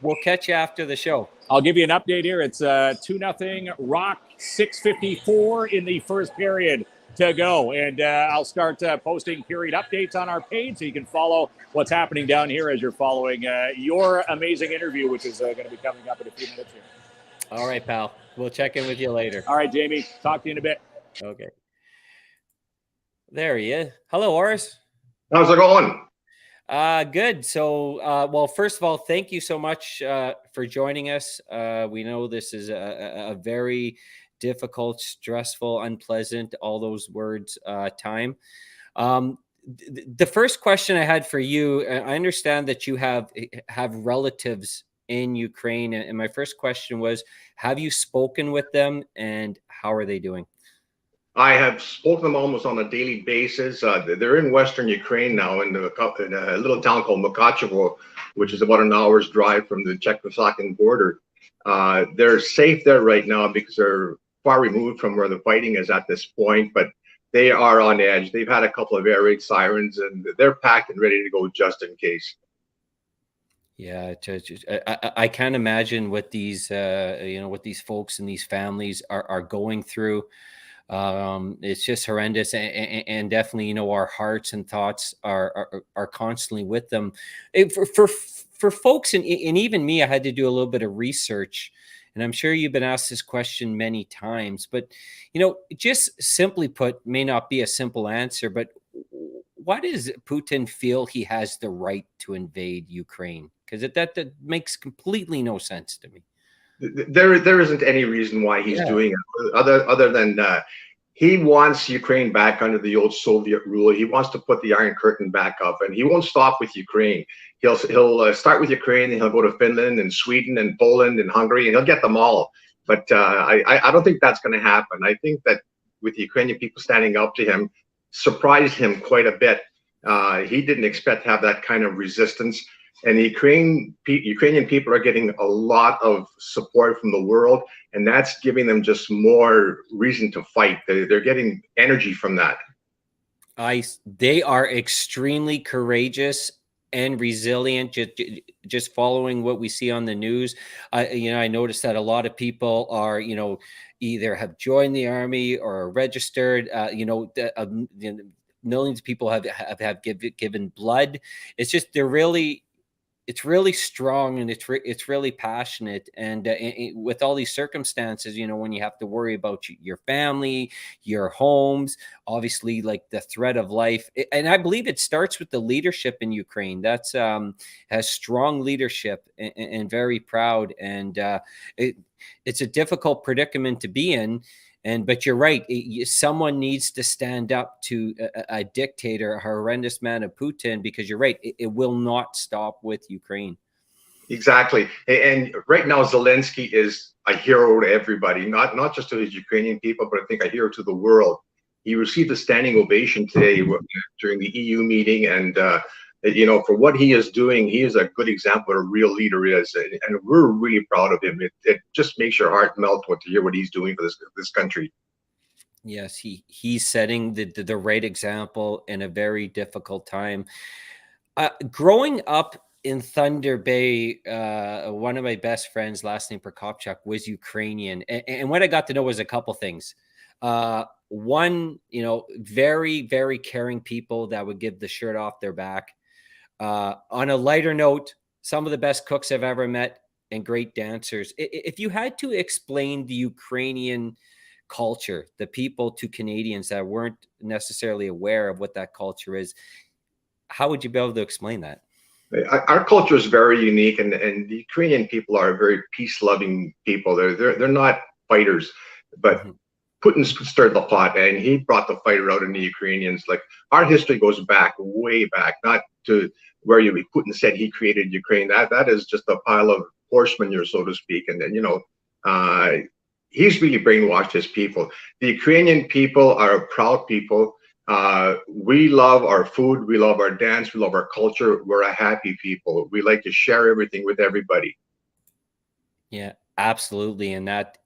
we'll catch you after the show. I'll give you an update here. It's 2-0 Rock, 6:54 in the first period to go, and I'll start posting period updates on our page so you can follow what's happening down here as you're following your amazing interview, which is going to be coming up in a few minutes here. All right, pal. We'll check in with you later. All right, Jamie. Talk to you in a bit. Okay. There he is. Hello, Orest. How's it going? Good. So, well, first of all, thank you so much for joining us. We know this is a very difficult, stressful, unpleasant, all those words, time. The first question I had for you, I understand that you have relatives in Ukraine. And my first question was, have you spoken with them and how are they doing? I have spoken to them almost on a daily basis. They're in Western Ukraine now in a little town called Mukachevo, which is about an hour's drive from the Czechoslovakian border. They're safe there right now because they're far removed from where the fighting is at this point, but they are on edge. They've had a couple of air raid sirens and they're packed and ready to go just in case. Yeah, I can't imagine what these, what these folks and these families are going through. It's just horrendous, and definitely, our hearts and thoughts are constantly with them. For folks, and even me, I had to do a little bit of research, and I'm sure you've been asked this question many times. But just simply put, may not be a simple answer, but why does Putin feel he has the right to invade Ukraine? Because that makes completely no sense to me. There isn't any reason why he's doing it other than he wants Ukraine back under the old Soviet rule. He wants to put the Iron Curtain back up, and he won't stop with Ukraine. He'll start with Ukraine, and he'll go to Finland and Sweden and Poland and Hungary, and he'll get them all. But I don't think that's going to happen. I think that with the Ukrainian people standing up to him, surprised him quite a bit. He didn't expect to have that kind of resistance. And the Ukrainian people are getting a lot of support from the world, and that's giving them just more reason to fight. They're getting energy from that. They are extremely courageous and resilient. Just following what we see on the news, I noticed that a lot of people are, either have joined the army or are registered. Millions of people have given blood. It's just it's really strong, and it's really passionate. And with all these circumstances, when you have to worry about your family, your homes, obviously, like the threat of life. And I believe it starts with the leadership in Ukraine. That's has strong leadership and very proud. And it's a difficult predicament to be in. But you're right. Someone needs to stand up to a dictator, a horrendous man of Putin, because you're right. It will not stop with Ukraine. Exactly. And right now, Zelensky is a hero to everybody, not just to his Ukrainian people, but I think a hero to the world. He received a standing ovation today during the EU meeting. And, for what he is doing, he is a good example of what a real leader is. And we're really proud of him. It just makes your heart melt to hear what he's doing for this country. Yes, he's setting the right example in a very difficult time. Growing up in Thunder Bay, one of my best friends, last name Prokopchuk, was Ukrainian. And what I got to know was a couple things. One, very, very caring people that would give the shirt off their back. On a lighter note, some of the best cooks I've ever met and great dancers. If you had to explain the Ukrainian culture, the people, to Canadians that weren't necessarily aware of what that culture is, how would you be able to explain that? Our culture is very unique, and the Ukrainian people are very peace-loving people. They're not fighters, but Putin stirred the pot, and he brought the fighter out in the Ukrainians. Like, our history goes back, way back, not to where Putin said he created Ukraine. That is just a pile of horse manure, so to speak. And then, he's really brainwashed his people. The Ukrainian people are a proud people. We love our food, we love our dance, we love our culture. We're a happy people. We like to share everything with everybody. Yeah, absolutely. And that,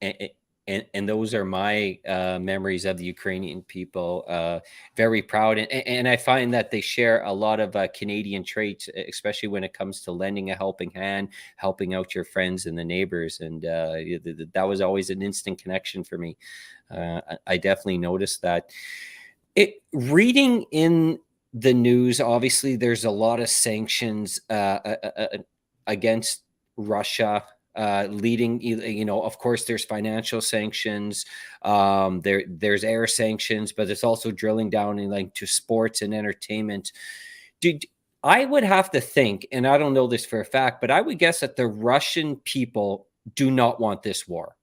and those are my memories of the Ukrainian people. Very proud, and I find that they share a lot of Canadian traits, especially when it comes to lending a helping hand, helping out your friends and the neighbors. And that was always an instant connection for me. I definitely noticed that. Reading in the news, obviously, there's a lot of sanctions against Russia. Leading, of course, there's financial sanctions. There's air sanctions, but it's also drilling down to sports and entertainment. I would have to think, and I don't know this for a fact, but I would guess that the Russian people do not want this war.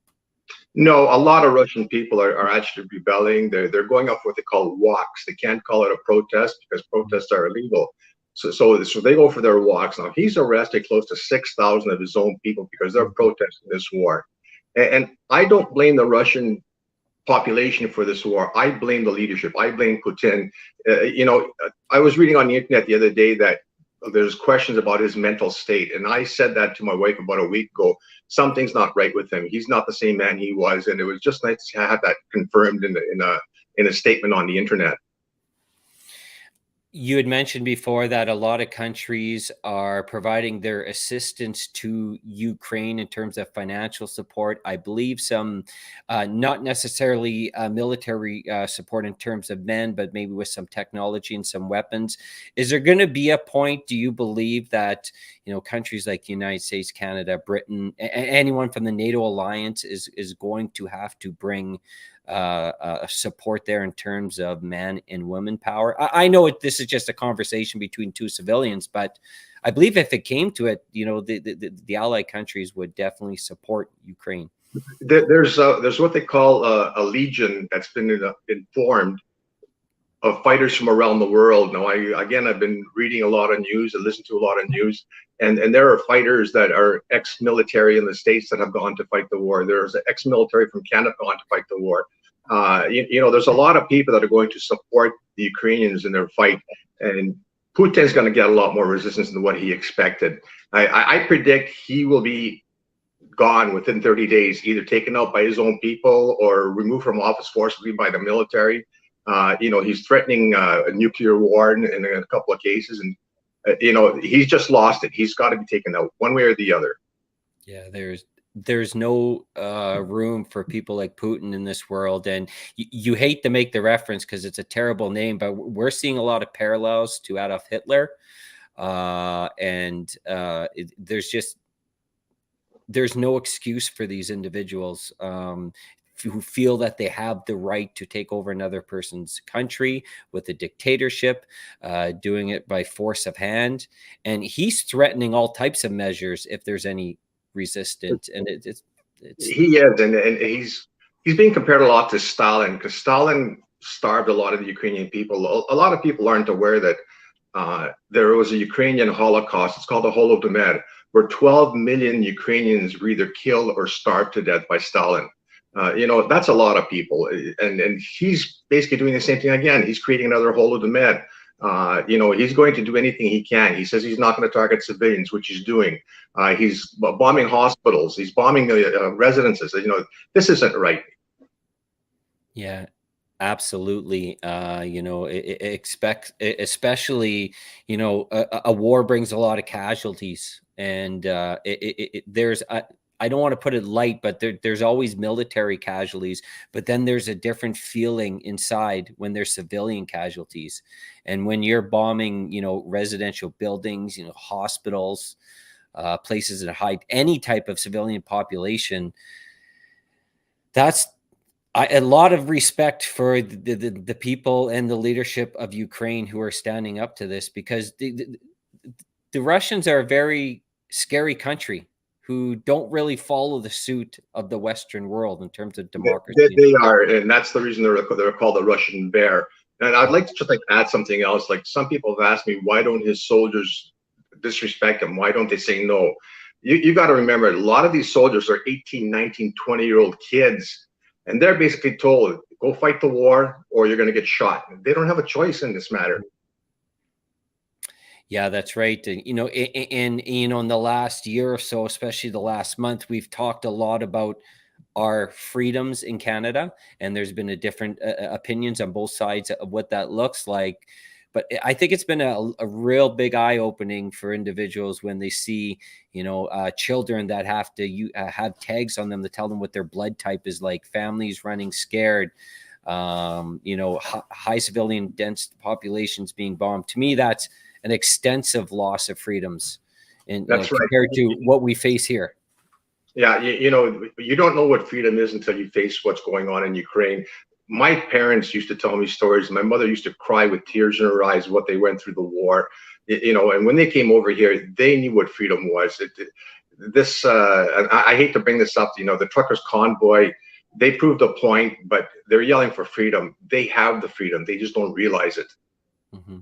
No, a lot of Russian people are actually rebelling. They're going up what they call walks. They can't call it a protest because protests are illegal. So they go for their walks. Now, he's arrested close to 6,000 of his own people because they're protesting this war. And I don't blame the Russian population for this war. I blame the leadership. I blame Putin. I was reading on the internet the other day that there's questions about his mental state. And I said that to my wife about a week ago. Something's not right with him. He's not the same man he was. And it was just nice to have that confirmed in a statement on the internet. You had mentioned before that a lot of countries are providing their assistance to Ukraine in terms of financial support. I believe some, not necessarily military support in terms of men, but maybe with some technology and some weapons. Is there going to be a point, do you believe, that countries like the United States, Canada, Britain, anyone from the NATO alliance is going to have to bring support there in terms of man and woman power? I know this is just a conversation between two civilians, but I believe if it came to it, the allied countries would definitely support Ukraine. There's what they call a legion that's been formed of fighters from around the world. Now, I've been reading a lot of news and listened to a lot of news, and there are fighters that are ex-military in the States that have gone to fight the war. There's ex-military from Canada gone to fight the war. There's a lot of people that are going to support the Ukrainians in their fight, and Putin's going to get a lot more resistance than what he expected. I predict he will be gone within 30 days, either taken out by his own people or removed from office forcibly by the military. He's threatening a nuclear war in a couple of cases, and he's just lost it. He's got to be taken out one way or the other. Yeah, there's no room for people like Putin in this world. And you hate to make the reference because it's a terrible name, but we're seeing a lot of parallels to Adolf Hitler. There's no excuse for these individuals who feel that they have the right to take over another person's country with a dictatorship, doing it by force of hand. And he's threatening all types of measures if there's any resistance. And he is, and he's being compared a lot to Stalin, because Stalin starved a lot of the Ukrainian people. A lot of people aren't aware that there was a Ukrainian Holocaust. It's called the Holodomor, where 12 million Ukrainians were either killed or starved to death by Stalin. That's a lot of people, and he's basically doing the same thing again. He's creating another Holodomor. He's going to do anything he can. He says he's not going to target civilians, which he's doing. He's bombing hospitals. He's bombing residences. This isn't right. Yeah, absolutely. Especially, a war brings a lot of casualties, and I don't want to put it light, but there's always military casualties, but then there's a different feeling inside when there's civilian casualties. And when you're bombing, residential buildings, hospitals, places that hide any type of civilian population, that's a lot of respect for the people and the leadership of Ukraine who are standing up to this, because the Russians are a very scary country who don't really follow the suit of the Western world in terms of democracy. They are, and that's the reason they're called the Russian bear. And I'd like to just add something else. Like, some people have asked me, why don't his soldiers disrespect him? Why don't they say no? You got to remember, a lot of these soldiers are 18, 19, 20-year-old kids, and they're basically told, go fight the war or you're going to get shot. They don't have a choice in this matter. Yeah, that's right. And, in the last year or so, especially the last month, we've talked a lot about our freedoms in Canada, and there's been a different opinions on both sides of what that looks like. But I think it's been a real big eye opening for individuals when they see, children that have to have tags on them to tell them what their blood type is, like, families running scared, high civilian dense populations being bombed. To me, that's an extensive loss of freedoms compared to what we face here. Yeah, you don't know what freedom is until you face what's going on in Ukraine. My parents used to tell me stories. My mother used to cry with tears in her eyes what they went through the war. And when they came over here, they knew what freedom was. I hate to bring this up, the truckers' convoy, they proved a point, but they're yelling for freedom. They have the freedom. They just don't realize it. Mm-hmm.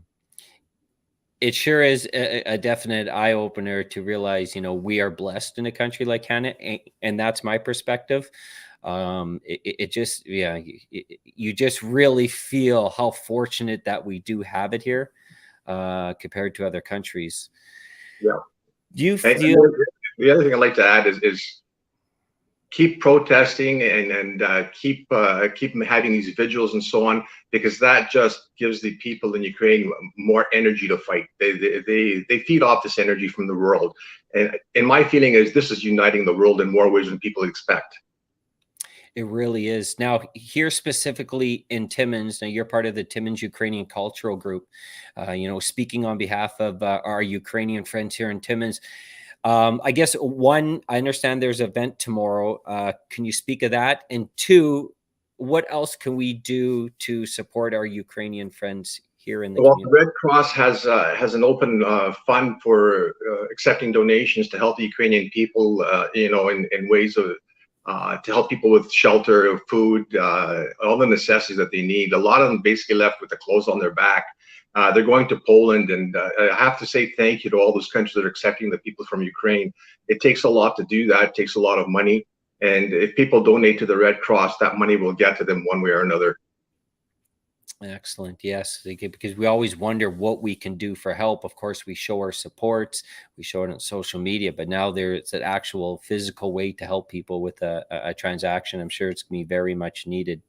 It sure is a definite eye opener to realize, we are blessed in a country like Canada, and that's my perspective. You just really feel how fortunate that we do have it here, compared to other countries. Yeah. Do you feel? The other thing I'd like to add is keep protesting and keep having these vigils and so on, because that just gives the people in Ukraine more energy to fight. They feed off this energy from the world, and my feeling is this is uniting the world in more ways than people expect. It really is. Now, here specifically in Timmins, now you're part of the Timmins Ukrainian Cultural Group. Speaking on behalf of our Ukrainian friends here in Timmins. I guess one, I understand there's an event tomorrow. Can you speak of that? And two, what else can we do to support our Ukrainian friends here in the community? The Red Cross has an open fund for accepting donations to help the Ukrainian people, in ways of to help people with shelter, food, all the necessities that they need. A lot of them basically left with the clothes on their back. They're going to Poland, and I have to say thank you to all those countries that are accepting the people from Ukraine. It takes a lot to do that. It takes a lot of money. And if people donate to the Red Cross, that money will get to them one way or another. Excellent. Yes, because we always wonder what we can do for help. Of course, we show our supports, we show it on social media, but now there's an actual physical way to help people with a transaction. I'm sure it's going to be very much needed.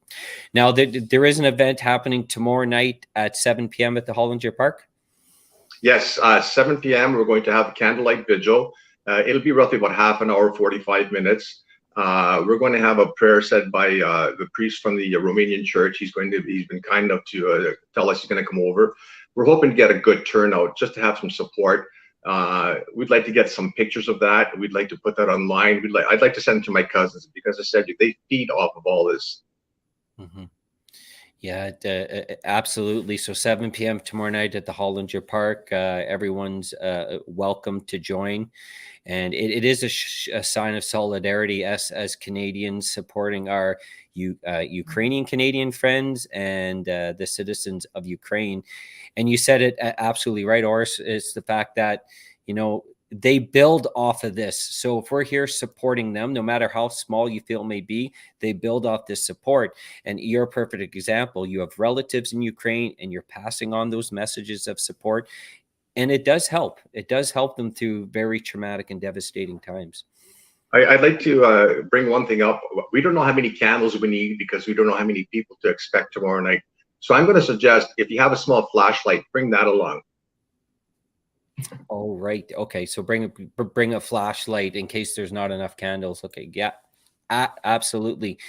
Now, there is an event happening tomorrow night at 7 p.m. at the Hollinger Park. Yes, 7 p.m. We're going to have a candlelight vigil. It'll be roughly about half an hour, 45 minutes. We're going to have a prayer said by the priest from the Romanian church. He's been kind enough to tell us he's going to come over. We're hoping to get a good turnout, just to have some support. We'd like to get some pictures of that. We'd like to put that online. I'd like to send it to my cousins, because I said they feed off of all this. Mm-hmm. Yeah, absolutely. So 7 p.m. tomorrow night at the Hollinger Park. Everyone's welcome to join. And it is a sign of solidarity as Canadians supporting our Ukrainian Canadian friends and the citizens of Ukraine. And you said it absolutely right, Orest. It's the fact that, they build off of this. So if we're here supporting them, no matter how small you feel it may be, they build off this support. And you're a perfect example. You have relatives in Ukraine, and you're passing on those messages of support. And it does help. It does help them through very traumatic and devastating times. I'd like to bring one thing up. We don't know how many candles we need, because we don't know how many people to expect tomorrow night. So I'm going to suggest, if you have a small flashlight, bring that along. Oh, right. Okay. So bring a flashlight in case there's not enough candles. Okay. Yeah, absolutely.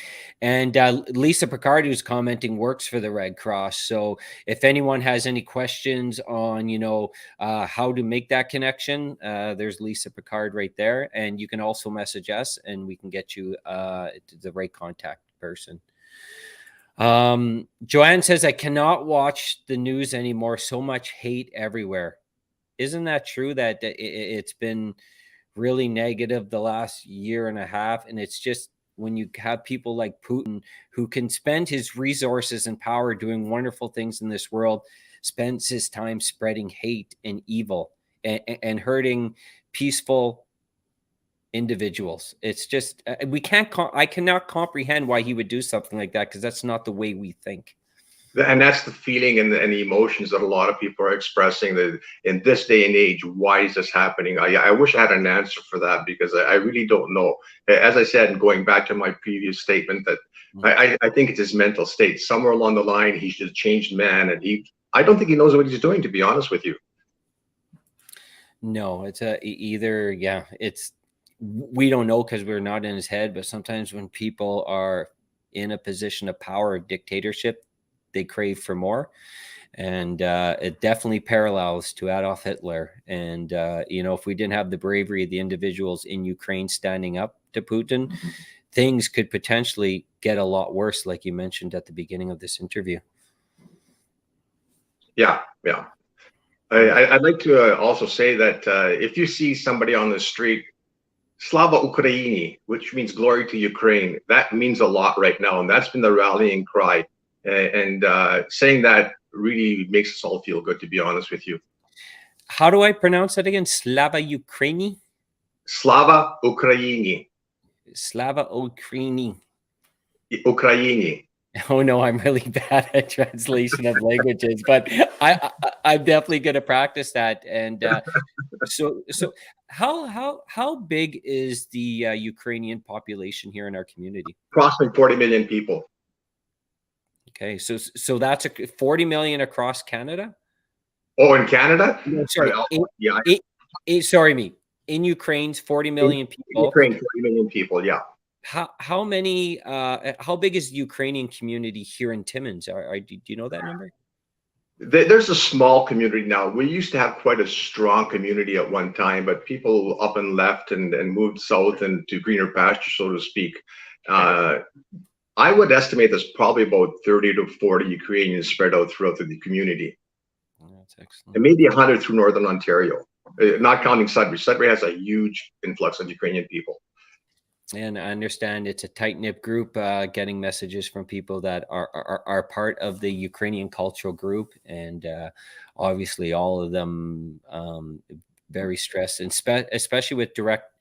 And Lisa Picard, who's commenting, works for the Red Cross. So if anyone has any questions on, how to make that connection, there's Lisa Picard right there. And you can also message us, and we can get you the right contact person. Joanne says, I cannot watch the news anymore. So much hate everywhere. isn't that true that it's been really negative the last year and a half? And it's just when you have people like Putin, who can spend his resources and power doing wonderful things in this world, spends his time spreading hate and evil and hurting peaceful individuals. It's just I cannot comprehend why he would do something like that, because that's not the way we think. And that's the feeling and the emotions that a lot of people are expressing, that in this day and age, why is this happening? I wish I had an answer for that, because I really don't know. As I said, and going back to my previous statement, that I think it's his mental state. Somewhere along the line, he's just changed man, and I don't think he knows what he's doing, to be honest with you. No, it's we don't know because we're not in his head. But sometimes when people are in a position of power or dictatorship, they crave for more. And it definitely parallels to Adolf Hitler. And, if we didn't have the bravery of the individuals in Ukraine standing up to Putin, things could potentially get a lot worse, like you mentioned at the beginning of this interview. Yeah. I'd like to also say that if you see somebody on the street, Slava Ukraini, which means glory to Ukraine, that means a lot right now. And that's been the rallying cry. And saying that really makes us all feel good, to be honest with you. How do I pronounce that again? Slava Ukraini? Slava Ukraini. Slava Ukraini. Ukraini. Oh no, I'm really bad at translation of languages, but I'm definitely going to practice that. And so how big is the Ukrainian population here in our community? Approximately 40 million people. Okay, so that's 40 million across Canada. Oh, in Canada? No, sorry, sorry, in Ukraine's 40 million people. In Ukraine, 40 million people. Yeah. How many? How big is the Ukrainian community here in Timmins? Do you know that number? There's a small community now. We used to have quite a strong community at one time, but people up and left and moved south and to greener pastures, so to speak. I would estimate there's probably about 30 to 40 Ukrainians spread out throughout the community. That's excellent. And maybe 100 through Northern Ontario, not counting Sudbury. Sudbury has a huge influx of Ukrainian people. And I understand it's a tight-knit group, getting messages from people that are part of the Ukrainian Cultural Group. And obviously all of them very stressed, and especially with direct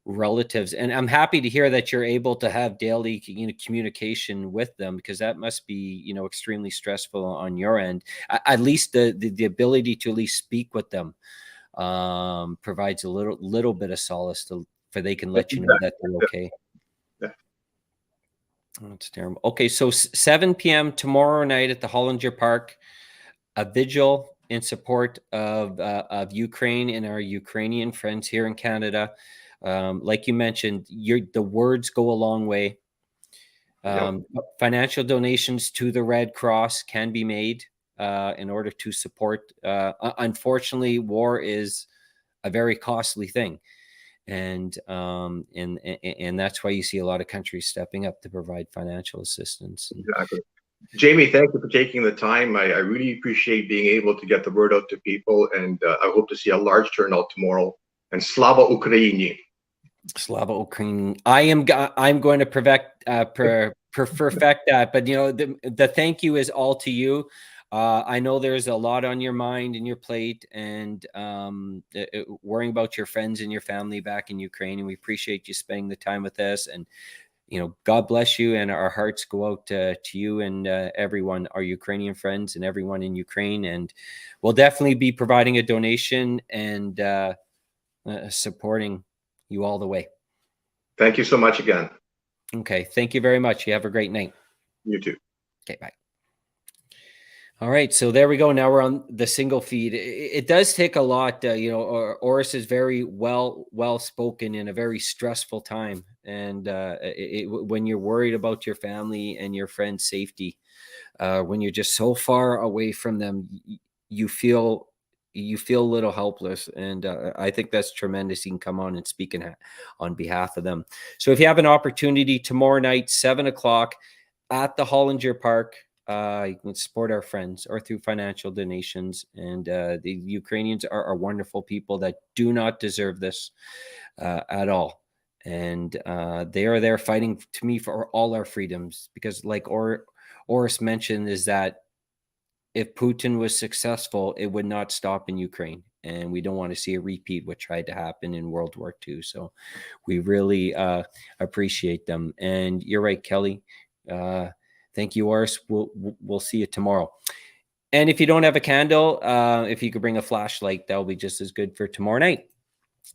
relatives. And I'm happy to hear that you're able to have daily communication with them, because that must be extremely stressful on your end. At least the ability to at least speak with them provides a little bit of solace for they can let you know that they're okay. Yeah. Oh, that's terrible. Okay, so 7 p.m. tomorrow night at the Hollinger Park, a vigil in support of Ukraine and our Ukrainian friends here in Canada. Like you mentioned, the words go a long way. Financial donations to the Red Cross can be made in order to support. Unfortunately, war is a very costly thing. And that's why you see a lot of countries stepping up to provide financial assistance. Exactly. Jamie, thank you for taking the time. I really appreciate being able to get the word out to people, and I hope to see a large turnout tomorrow. And Slava Ukraini. Slava Ukraini. I'm going to perfect that, but the thank you is all to you. I know there's a lot on your mind and your plate, and worrying about your friends and your family back in Ukraine. And we appreciate you spending the time with us. And God bless you. And our hearts go out to you and everyone, our Ukrainian friends, and everyone in Ukraine. And we'll definitely be providing a donation and supporting you all the way. Thank you so much again. Okay. Thank you very much. You have a great night. You too. Okay. Bye. All right, so there we go. Now we're on the single feed. It does take a lot. Orest is very well spoken in a very stressful time, and when you're worried about your family and your friends' safety, when you're just so far away from them, you feel a little helpless. And I think that's tremendous. You can come on and speak on behalf of them. So if you have an opportunity tomorrow night, 7 o'clock at the Hollinger Park. you can support our friends or through financial donations. And the Ukrainians are wonderful people that do not deserve this at all. And they are there fighting, to me, for all our freedoms, because like Orest mentioned, is that if Putin was successful, it would not stop in Ukraine. And we don't want to see a repeat what tried to happen in World War II. So we really appreciate them. And you're right, Kelly. Thank you, Orest. We'll see you tomorrow. And if you don't have a candle, if you could bring a flashlight, that'll be just as good for tomorrow night.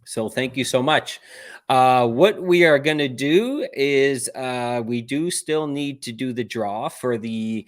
So thank you so much. What we are going to do is we do still need to do the draw for the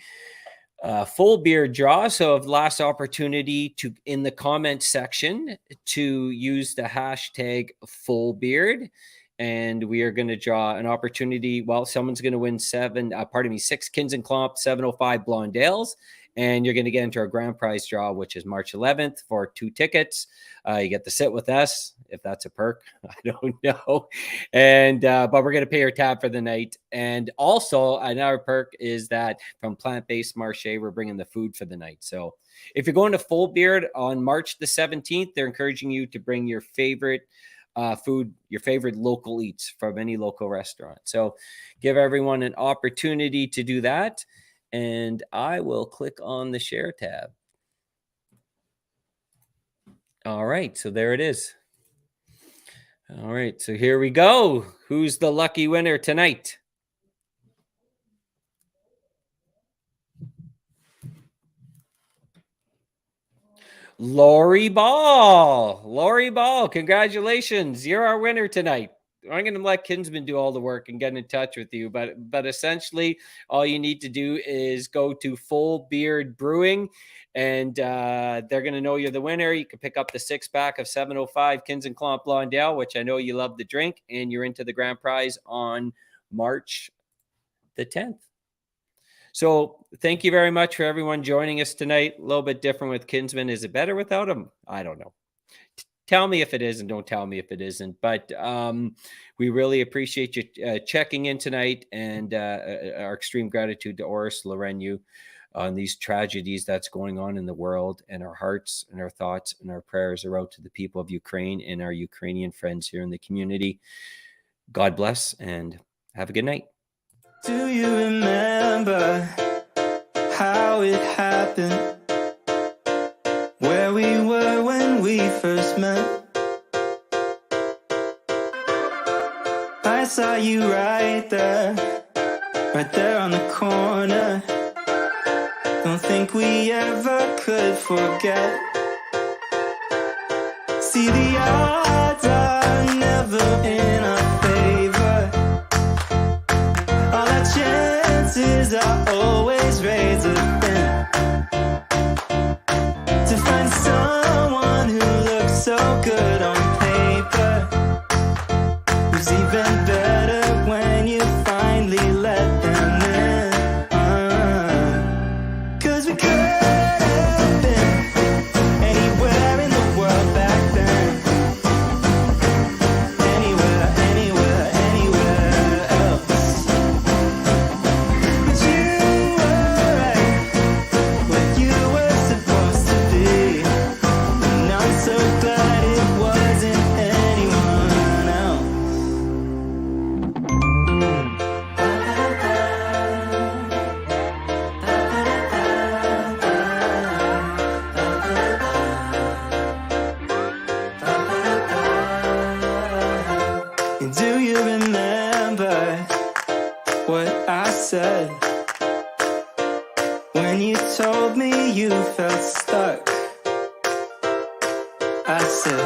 full beard draw. So last opportunity to, in the comment section, to use the hashtag full beard. And we are going to draw an opportunity. Well, someone's going to win 6 KINZ and Klomp 705 blonde ales. And you're going to get into our grand prize draw, which is March 11th for 2 tickets. You get to sit with us, if that's a perk. I don't know. And but we're going to pay your tab for the night. And also another perk is that from Plant-Based Marche, we're bringing the food for the night. So if you're going to Full Beard on March the 17th, they're encouraging you to bring your favorite food, your favorite local eats from any local restaurant. So give everyone an opportunity to do that. And I will click on the share tab. All right, so there it is. All right, so here we go. Who's the lucky winner tonight? Lori Ball. Lori Ball, congratulations. You're our winner tonight. I'm going to let Kinsman do all the work and get in touch with you. But essentially, all you need to do is go to Full Beard Brewing, and they're going to know you're the winner. You can pick up the 6-pack of 705 KINZ and Klomp Blonde Ale, which I know you love to drink, and you're into the grand prize on March the 10th. So thank you very much for everyone joining us tonight. A little bit different with Kinsman. Is it better without him? I don't know. Tell me if it is and don't tell me if it isn't. But we really appreciate you checking in tonight, and our extreme gratitude to Orest Lawryniw on these tragedies that's going on in the world. And our hearts and our thoughts and our prayers are out to the people of Ukraine and our Ukrainian friends here in the community. God bless and have a good night. Do you remember how it happened? Where we were when we first met? I saw you right there on the corner. Don't think we ever could forget. See, the odds are never in our favor. All our chances are always razor thin. To find someone who looks so good on paper, who's even better when you finally let them in. 'Cause we could have been anywhere in the world back then. Anywhere else. But you were right where you were supposed to be. And I'm so glad it wasn't anyone else. And do you remember what I said when you told me you felt stuck? I said,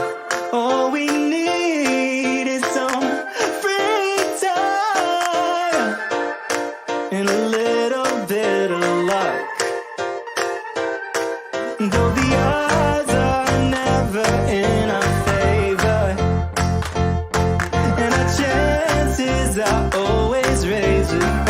all we need is some free time and a little bit of luck. Though the odds are never in our favor, and our chances are always razor